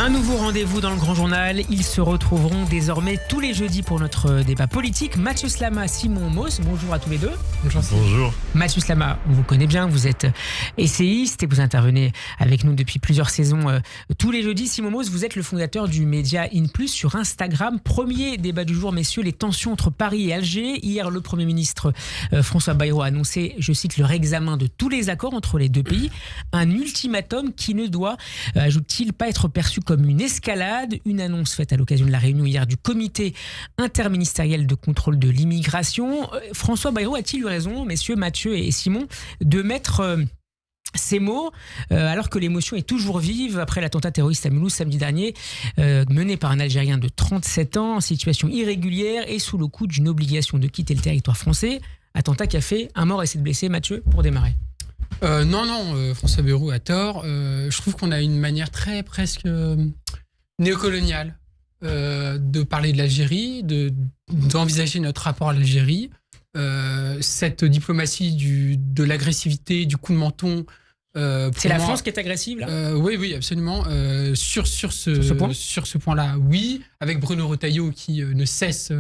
Un nouveau rendez-vous dans le Grand Journal. Ils se retrouveront désormais tous les jeudis pour notre débat politique. Mathieu Slama, Simon Mauss, bonjour à tous les deux. Bonjour. Mathieu Slama, on vous connaît bien, vous êtes essayiste et vous intervenez avec nous depuis plusieurs saisons tous les jeudis. Simon Mauss, vous êtes le fondateur du média InPlus sur Instagram. Premier débat du jour, messieurs, les tensions entre Paris et Alger. Hier, le Premier ministre François Bayrou a annoncé, je cite, le réexamen de tous les accords entre les deux pays. Un ultimatum qui ne doit, ajoute-t-il, pas être perçu comme une escalade. Une annonce faite à l'occasion de la réunion hier du comité interministériel de contrôle de l'immigration. François Bayrou a-t-il eu raison, messieurs Mathieu et Simon, de mettre ces mots alors que l'émotion est toujours vive après l'attentat terroriste à Mulhouse samedi dernier, mené par un Algérien de 37 ans en situation irrégulière et sous le coup d'une obligation de quitter le territoire français. Attentat qui a fait un mort et 7 blessés. Mathieu, pour démarrer. François Bayrou a tort. Je trouve qu'on a une manière très presque néocoloniale de parler de l'Algérie, d'envisager notre rapport à l'Algérie. Cette diplomatie de l'agressivité, du coup de menton. C'est la France qui est agressive là Oui, absolument. Sur ce point-là, oui. Avec Bruno Retailleau qui ne cesse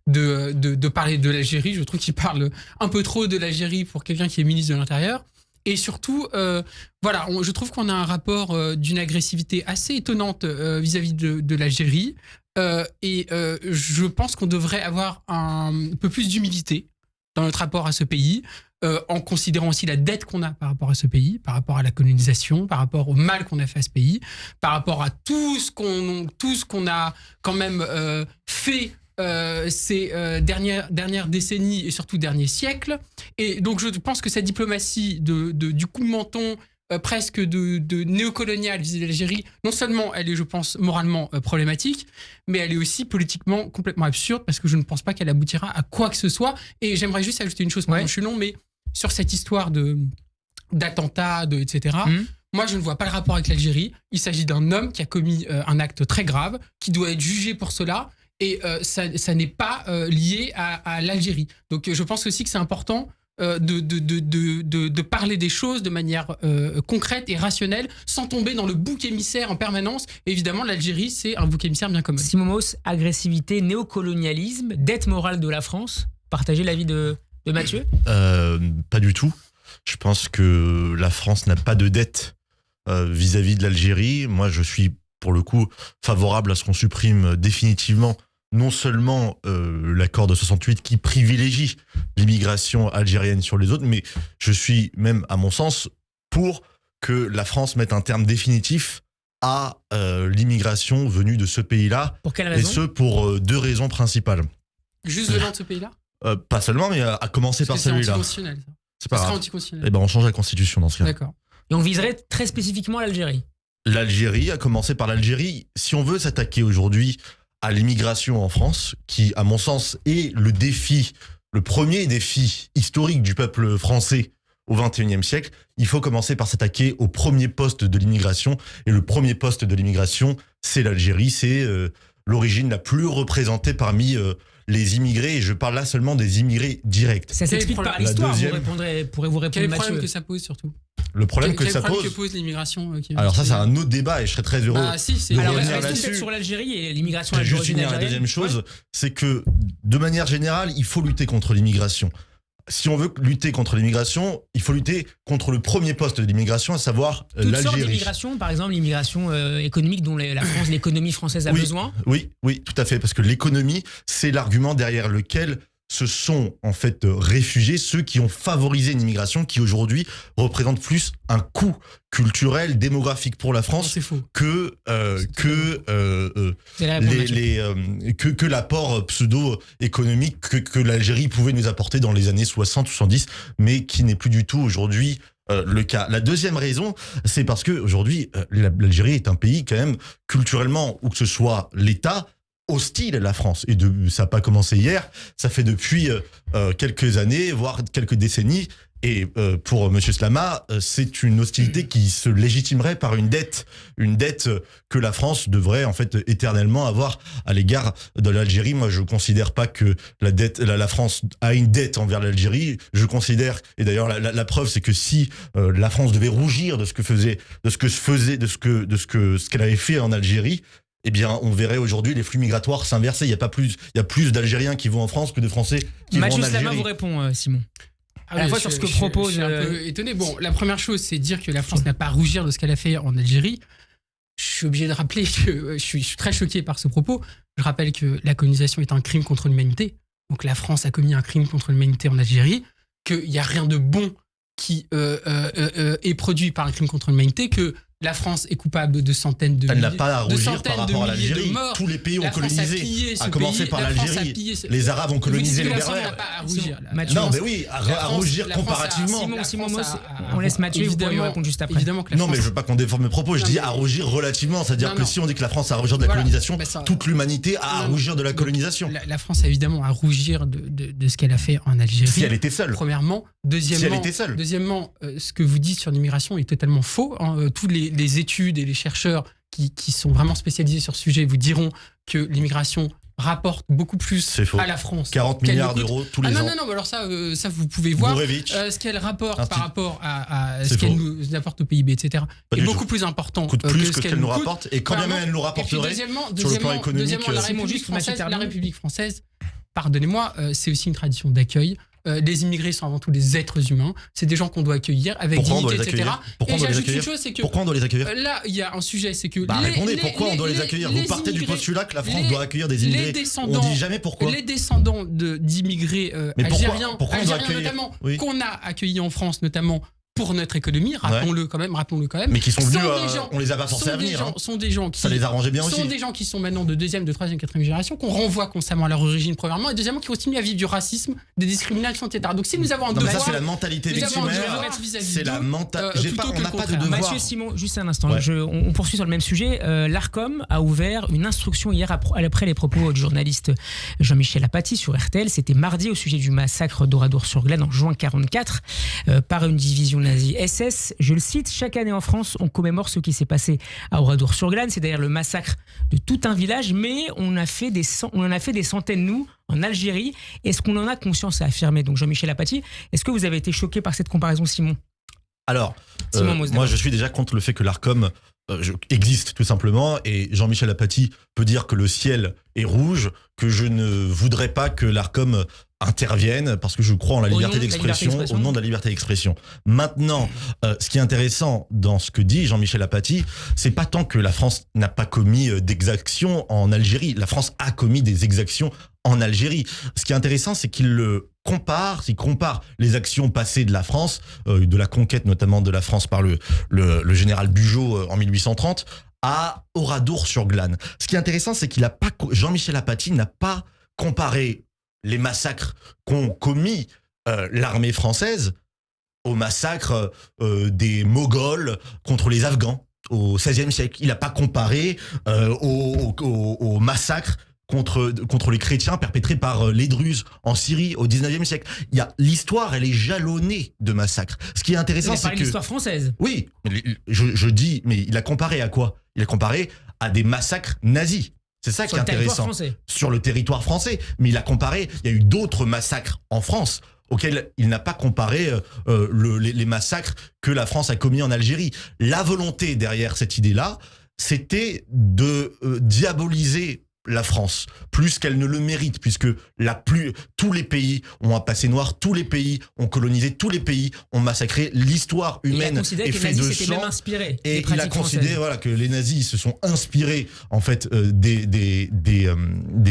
de parler de l'Algérie. Je trouve qu'il parle un peu trop de l'Algérie pour quelqu'un qui est ministre de l'Intérieur. Et surtout, je trouve qu'on a un rapport d'une agressivité assez étonnante vis-à-vis de l'Algérie. Je pense qu'on devrait avoir un peu plus d'humilité dans notre rapport à ce pays, en considérant aussi la dette qu'on a par rapport à ce pays, par rapport à la colonisation, par rapport au mal qu'on a fait à ce pays, par rapport à tout ce qu'on a quand même fait ces dernières décennies et surtout derniers siècles. Et donc je pense que cette diplomatie du coup de menton presque de néocolonial vis-à-vis de l'Algérie, non seulement elle est, je pense, moralement problématique, mais elle est aussi politiquement complètement absurde parce que je ne pense pas qu'elle aboutira à quoi que ce soit. Et j'aimerais juste ajouter une chose, je suis long, mais sur cette histoire d'attentats, etc., moi, je ne vois pas le rapport avec l'Algérie. Il s'agit d'un homme qui a commis un acte très grave, qui doit être jugé pour cela, et ça n'est pas lié à l'Algérie. Donc, je pense aussi que c'est important de parler des choses de manière concrète et rationnelle, sans tomber dans le bouc émissaire en permanence. Et évidemment, l'Algérie, c'est un bouc émissaire bien commun. Simon Mauss, agressivité, néocolonialisme, dette morale de la France. Partagez l'avis de Mathieu ? Pas du tout. Je pense que la France n'a pas de dette vis-à-vis de l'Algérie. Moi, je suis, pour le coup, favorable à ce qu'on supprime définitivement non seulement l'accord de 68 qui privilégie l'immigration algérienne sur les autres, mais je suis même, à mon sens, pour que la France mette un terme définitif à l'immigration venue de ce pays-là. Pour quelle raison ? Et ce, pour deux raisons principales. Juste venant de ce pays-là ? Pas seulement, mais à commencer par celui-là. C'est anticonstitutionnel, ça. C'est pas grave. Anticonstitutionnel. Eh ben, on change la constitution dans ce cas. D'accord. Et on viserait très spécifiquement l'Algérie. L'Algérie, à commencer par l'Algérie. Si on veut s'attaquer aujourd'hui à l'immigration en France, qui, à mon sens, est le premier défi historique du peuple français au XXIe siècle, il faut commencer par s'attaquer au premier poste de l'immigration. Et le premier poste de l'immigration, c'est l'Algérie. C'est l'origine la plus représentée parmi les immigrés. Et je parle là seulement des immigrés directs. Ça s'explique par l'histoire, pourrez-vous répondre, Quel est le Mathieu ? problème que ça pose, surtout ? Le problème Quel ça problème pose... que pose l'immigration Alors ça, c'est un autre débat et je serais très heureux de Alors, revenir restons sur l'Algérie et l'immigration juste d'origine finir la algérienne. deuxième chose, c'est que, de manière générale, il faut lutter contre l'immigration. Si on veut lutter contre l'immigration, il faut lutter contre le premier poste de l'immigration, à savoir Toutes l'Algérie. sortes d'immigration, par exemple l'immigration économique dont l'économie française a besoin. Oui, tout à fait, parce que l'économie, c'est l'argument derrière lequel ce sont en fait réfugiés, ceux qui ont favorisé une immigration qui aujourd'hui représente plus un coût culturel, démographique pour la France que l'apport pseudo-économique que l'Algérie pouvait nous apporter dans les années 60 ou 70, mais qui n'est plus du tout aujourd'hui le cas. La deuxième raison, c'est parce que aujourd'hui l'Algérie est un pays quand même culturellement, où que ce soit l'État, hostile à la France. Et ça n'a pas commencé hier, ça fait depuis quelques années, voire quelques décennies. Et pour Monsieur Slama, c'est une hostilité qui se légitimerait par une dette que la France devrait en fait éternellement avoir à l'égard de l'Algérie. Moi, je considère pas que la France a une dette envers l'Algérie. Je considère, et d'ailleurs la preuve, c'est que si la France devait rougir de ce qu'elle avait fait en Algérie, eh bien, on verrait aujourd'hui les flux migratoires s'inverser. Il y a plus d'Algériens qui vont en France que de Français qui vont en Algérie. Mathieu Slama vous répond, Simon. À la fois sur ce que propose. Je suis un peu étonné. Bon, la première chose, c'est dire que la France n'a pas à rougir de ce qu'elle a fait en Algérie. Je suis obligé de rappeler que je suis très choqué par ce propos. Je rappelle que la colonisation est un crime contre l'humanité. Donc la France a commis un crime contre l'humanité en Algérie, qu'il n'y a rien de bon qui est produit par un crime contre l'humanité, que la France est coupable de centaines de milliers. Elle n'a pas à rougir par rapport à l'Algérie. Tous les pays ont colonisé, à commencer par l'Algérie. Les Arabes ont colonisé les Berbères. Non, mais oui, à rougir comparativement. Simon, on laisse Mathieu, vous pourrez répondre juste après. Non, mais je veux pas qu'on déforme mes propos. Je dis à rougir relativement. C'est-à-dire que si on dit que la France a à rougir de la colonisation, toute l'humanité a à rougir de la colonisation. La France a évidemment à rougir de ce qu'elle a fait en Algérie. Si elle était seule. Premièrement. Deuxièmement, ce que vous dites sur l'immigration est totalement faux. Tous les études et les chercheurs qui sont vraiment spécialisés sur ce sujet vous diront que l'immigration rapporte beaucoup plus à la France. 40 milliards d'euros tous les ans. Non, alors ça vous pouvez voir. Ce qu'elle rapporte par rapport à ce qu'elle nous apporte au PIB, etc. est beaucoup plus important que ce qu'elle nous rapporte. Et quand même elle nous rapporterait sur le plan économique. La République française, pardonnez-moi, c'est aussi une tradition d'accueil. Les immigrés sont avant tout des êtres humains. C'est des gens qu'on doit accueillir avec dignité, etc. Et j'ajoute une chose, c'est que pourquoi on doit les accueillir ? Là, il y a un sujet, c'est que répondez. Pourquoi on doit les accueillir ? Vous partez du postulat que la France doit accueillir des immigrés. On dit jamais pourquoi. Les descendants d'immigrés algériens notamment, qu'on a accueillis en France, notamment pour notre économie, rappelons-le quand même. Mais qui sont venus, on les a pas forcés à venir. Sont des gens qui ça les arrangeait bien aussi. Sont des gens qui sont maintenant de deuxième, de troisième, quatrième génération, qu'on renvoie constamment à leur origine premièrement, et deuxièmement qui continuent à vivre du racisme, des discriminations, etc. Donc si nous avons un devoir, ça c'est la mentalité victimaire. C'est la mentalité. On n'a pas de devoir. Mathieu, Simon, juste un instant. On poursuit sur le même sujet. L'Arcom a ouvert une instruction hier après les propos du journaliste Jean-Michel Apathy sur RTL. C'était mardi au sujet du massacre d'Oradour-sur-Glane en juin 1944 par une division nazie SS. Je le cite, chaque année en France, on commémore ce qui s'est passé à Oradour-sur-Glane. C'est d'ailleurs le massacre de tout un village, mais on en a fait des centaines, nous, en Algérie. Est-ce qu'on en a conscience à affirmer ? Donc Jean-Michel Apathy, est-ce que vous avez été choqué par cette comparaison, Simon ? Alors, moi je suis déjà contre le fait que l'Arcom existe tout simplement, et Jean-Michel Apathy peut dire que le ciel est rouge, que je ne voudrais pas que l'Arcom intervienne parce que je crois en la liberté d'expression, au nom de la liberté d'expression. Maintenant, ce qui est intéressant dans ce que dit Jean-Michel Apathy, c'est pas tant que la France n'a pas commis d'exactions en Algérie. La France a commis des exactions en Algérie. Ce qui est intéressant, c'est qu'il compare les actions passées de la France, de la conquête notamment de la France par le général Bugeaud en 1830, à Oradour-sur-Glane. Ce qui est intéressant, c'est Jean-Michel Apathy n'a pas comparé les massacres qu'ont commis l'armée française au massacre des Moghols contre les Afghans au XVIe siècle. Il n'a pas comparé au massacre contre les chrétiens perpétrés par les Druzes en Syrie au XIXe siècle. L'histoire, elle est jalonnée de massacres. Ce qui est intéressant, c'est que l'histoire française. Oui, je dis, mais il a comparé à quoi ? Il a comparé à des massacres nazis. C'est ça qui est intéressant. Sur le territoire français. Mais il a comparé, il y a eu d'autres massacres en France auxquels il n'a pas comparé les massacres que la France a commis en Algérie. La volonté derrière cette idée-là, c'était de diaboliser la France, plus qu'elle ne le mérite, puisque tous les pays ont un passé noir, tous les pays ont colonisé, tous les pays ont massacré. L'histoire humaine est faite de sang. Et il a considéré que les nazis se sont inspirés en fait des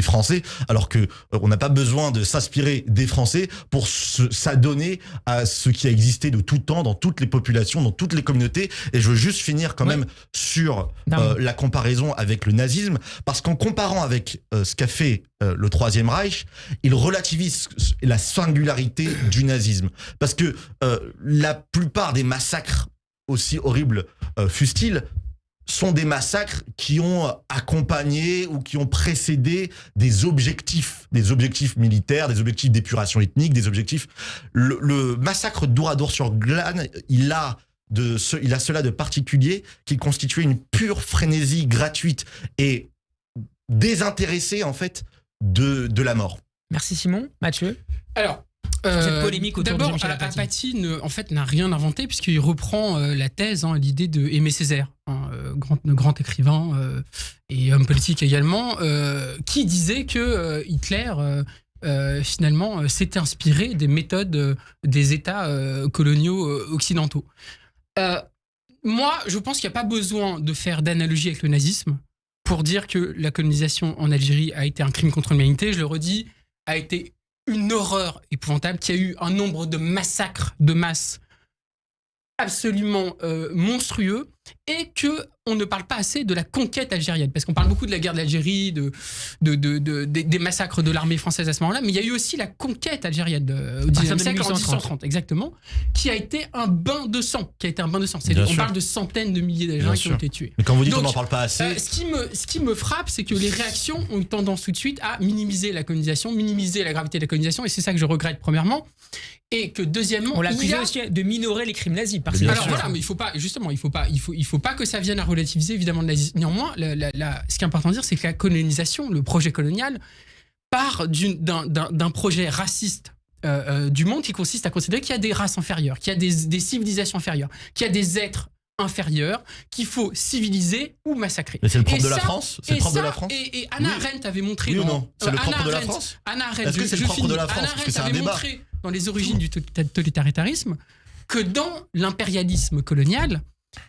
Français, alors que on n'a pas besoin de s'inspirer des Français pour s'adonner à ce qui a existé de tout temps dans toutes les populations, dans toutes les communautés. Et je veux juste finir quand même sur la comparaison avec le nazisme, parce qu'en comparant avec ce qu'a fait le Troisième Reich, il relativise la singularité du nazisme. Parce que la plupart des massacres, aussi horribles fussent-ils, sont des massacres qui ont accompagné ou qui ont précédé des objectifs militaires, des objectifs d'épuration ethnique, des objectifs. Le massacre d'Ouradour sur Glane, il a cela de particulier qu'il constituait une pure frénésie gratuite et désintéressée en fait de la mort. Merci Simon. Mathieu. Alors, cette polémique autour de Jean-Michel Apathy. Apathy. En fait, n'a rien inventé puisqu'il reprend la thèse, l'idée de Aimé Césaire, grand écrivain et homme politique également, qui disait que Hitler finalement s'était inspiré des méthodes des États coloniaux occidentaux. Moi, je pense qu'il n'y a pas besoin de faire d'analogie avec le nazisme pour dire que la colonisation en Algérie a été un crime contre l'humanité. Je le redis, a été une horreur épouvantable, qui a eu un nombre de massacres de masse absolument monstrueux, et qu'on ne parle pas assez de la conquête algérienne, parce qu'on parle beaucoup de la guerre d'Algérie, des massacres de l'armée française à ce moment-là, mais il y a eu aussi la conquête algérienne au XIXe siècle, en 1830, exactement, qui a été un bain de sang. On parle de centaines de milliers d'Algériens qui ont été tués. Mais quand vous dites donc, on n'en parle pas assez... ce qui me frappe, c'est que les réactions ont eu tendance tout de suite à minimiser la colonisation, minimiser la gravité de la colonisation, et c'est ça que je regrette premièrement. Et que deuxièmement, on l'accusait aussi de minorer les crimes nazis. Alors voilà, mais il faut pas que ça vienne à relativiser évidemment le nazisme. Néanmoins, ce qui est important de dire, c'est que la colonisation, le projet colonial, part d'un projet raciste du monde qui consiste à considérer qu'il y a des races inférieures, qu'il y a des civilisations inférieures, qu'il y a des êtres inférieurs qu'il faut civiliser ou massacrer. Mais c'est le propre de la France. C'est le propre de la France. Et Hannah Arendt avait montré. Oui ou non ? C'est le propre de la France. Est-ce que c'est le propre de la France ? Parce que c'est un débat. Montré dans les origines du totalitarisme que dans l'impérialisme colonial,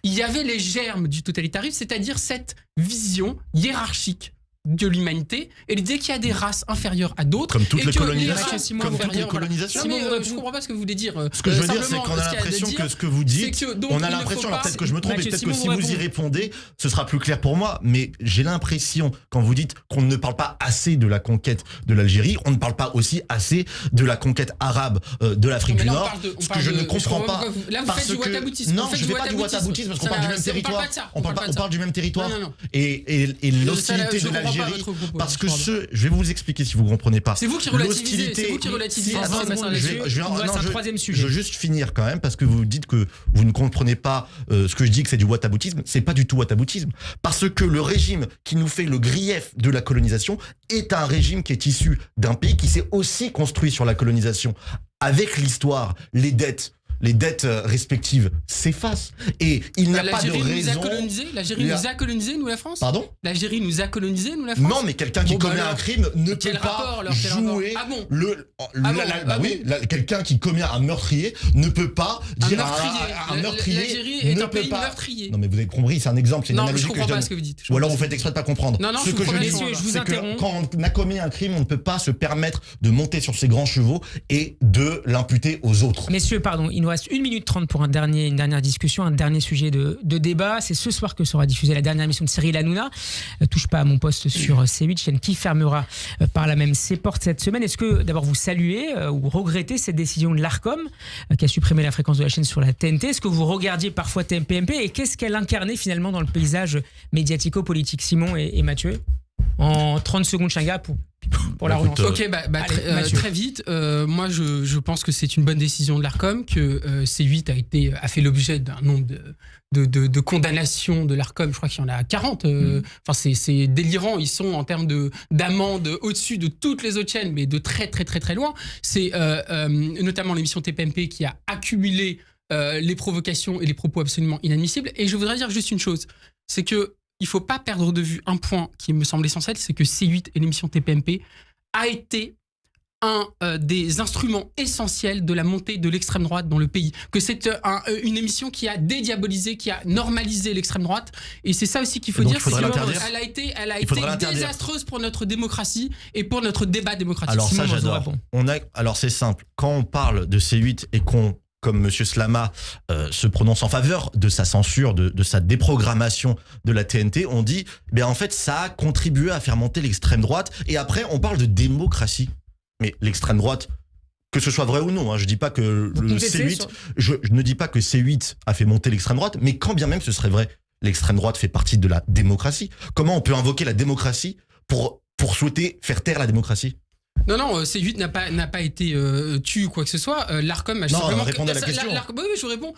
il y avait les germes du totalitarisme, c'est-à-dire cette vision hiérarchique de l'humanité et l'idée qu'il y a des races inférieures à d'autres. Comme toutes les colonisations. Je ne comprends pas ce que vous voulez dire. Ce que je veux dire, c'est qu'on a l'impression que ce que vous dites, on a l'impression, alors peut-être que je me trompe, et peut-être que si vous y répondez, ce sera plus clair pour moi, mais j'ai l'impression, quand vous dites qu'on ne parle pas assez de la conquête de l'Algérie, on ne parle pas aussi assez de la conquête arabe de l'Afrique du Nord, ce que je ne comprends pas. Là, vous faites du ouattaboutisme. Non, je ne fais pas du ouattaboutisme, parce qu'on parle du même territoire. On parle du même territoire. Et l'hostilité de l'Algérie, parce que je vais vous expliquer si vous ne comprenez pas. C'est vous qui relativisez. Je un troisième sujet. Je veux juste finir quand même, parce que vous dites que vous ne comprenez pas ce que je dis, que c'est du whataboutisme. C'est pas du tout whataboutisme, parce que le régime qui nous fait le grief de la colonisation est un régime qui est issu d'un pays qui s'est aussi construit sur la colonisation. Avec l'histoire, les dettes respectives s'effacent. Et il n'y a pas de raison... L'Algérie nous a colonisés, nous la France ? Pardon ? L'Algérie nous a colonisés, nous la France ? Non, mais quelqu'un qui commet un crime ne peut pas jouer... quelqu'un qui commet un meurtrier ne peut pas dire un meurtrier... L'Algérie est un pays meurtrier. Non, mais vous avez compris, c'est un exemple, c'est une analogie que je donne. Non, je comprends pas ce que vous dites. Ou alors vous faites exprès de pas comprendre. Non, ce que je dis, c'est que quand on a commis un crime, on ne peut pas se permettre de monter sur ses grands chevaux et de l'imputer aux autres. Messieurs, pardon, il nous reste 1 minute 30 pour une dernière discussion, un dernier sujet de débat. C'est ce soir que sera diffusée la dernière émission de Cyril Hanouna. Touche pas à mon poste sur C8, chaîne qui fermera par là même ses portes cette semaine. Est-ce que d'abord vous saluez ou regrettez cette décision de l'Arcom qui a supprimé la fréquence de la chaîne sur la TNT ? Est-ce que vous regardiez parfois TMPMP et qu'est-ce qu'elle incarnait finalement dans le paysage médiatico-politique ? Simon et Mathieu, en 30 secondes chacun pour la relance. Ok, très vite. Moi, je pense que c'est une bonne décision de l'Arcom, que C8 a fait l'objet d'un nombre de condamnations de l'Arcom. Je crois qu'il y en a 40. Enfin, c'est délirant. Ils sont en termes d'amende au-dessus de toutes les autres chaînes, mais de très très très très loin. C'est notamment l'émission TPMP qui a accumulé les provocations et les propos absolument inadmissibles. Et je voudrais dire juste une chose, c'est que il ne faut pas perdre de vue un point qui me semble essentiel, c'est que C8 et l'émission TPMP a été un des instruments essentiels de la montée de l'extrême droite dans le pays. Que c'est une émission qui a dédiabolisé, qui a normalisé l'extrême droite. Et c'est ça aussi qu'il faut dire. Elle a été désastreuse pour notre démocratie et pour notre débat démocratique. Alors ça, j'adore. Alors c'est simple. Quand on parle de C8 et qu'on, comme M. Slama se prononce en faveur de sa censure, de sa déprogrammation de la TNT, on dit, en fait, ça a contribué à faire monter l'extrême droite. Et après, on parle de démocratie. Mais l'extrême droite, que ce soit vrai ou non, je dis pas que le C8, je ne dis pas que C8 a fait monter l'extrême droite, mais quand bien même ce serait vrai, l'extrême droite fait partie de la démocratie. Comment on peut invoquer la démocratie pour souhaiter faire taire la démocratie ? Non, C8 n'a pas été tué ou quoi que ce soit. L'Arcom a simplement... Non, répondez à la question. Oui, je vous réponds.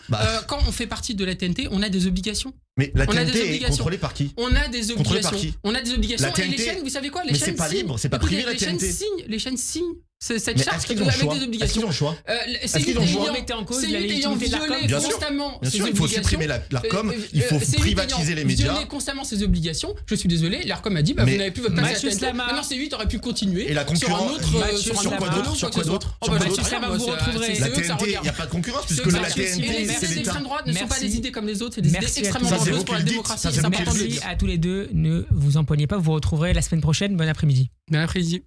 Quand on fait partie de la TNT, on a des obligations. Mais la TNT est contrôlée par qui ? On a des obligations. On a des obligations. La TNT, et les chaînes, vous savez quoi ? Mais c'est pas libre, c'est pas privé la TNT. Les chaînes signent cette mais charte avec des obligations. Est-ce qu'ils ont le choix ? C'est qu'ils mettez en cause la légitimité de l'Arcom ? Bien sûr, il faut supprimer l'Arcom, il faut privatiser les médias. Violer constamment ses obligations. Je suis désolé, l'Arcom a dit vous n'avez plus votre place à la TNT. Maintenant C8 aurait pu continuer. Et la concurrence sur quoi d'autre ? La TNT, il n'y a pas de concurrence puisque la TNT, c'est l'État. L'extrême droite ne sont pas des idées comme les autres, c'est des idées extrêmement dangereuses pour la démocratie. Merci à tous les deux. Ne vous empoignez pas. Vous vous retrouverez la semaine prochaine. Bon après-midi. Bon après-midi.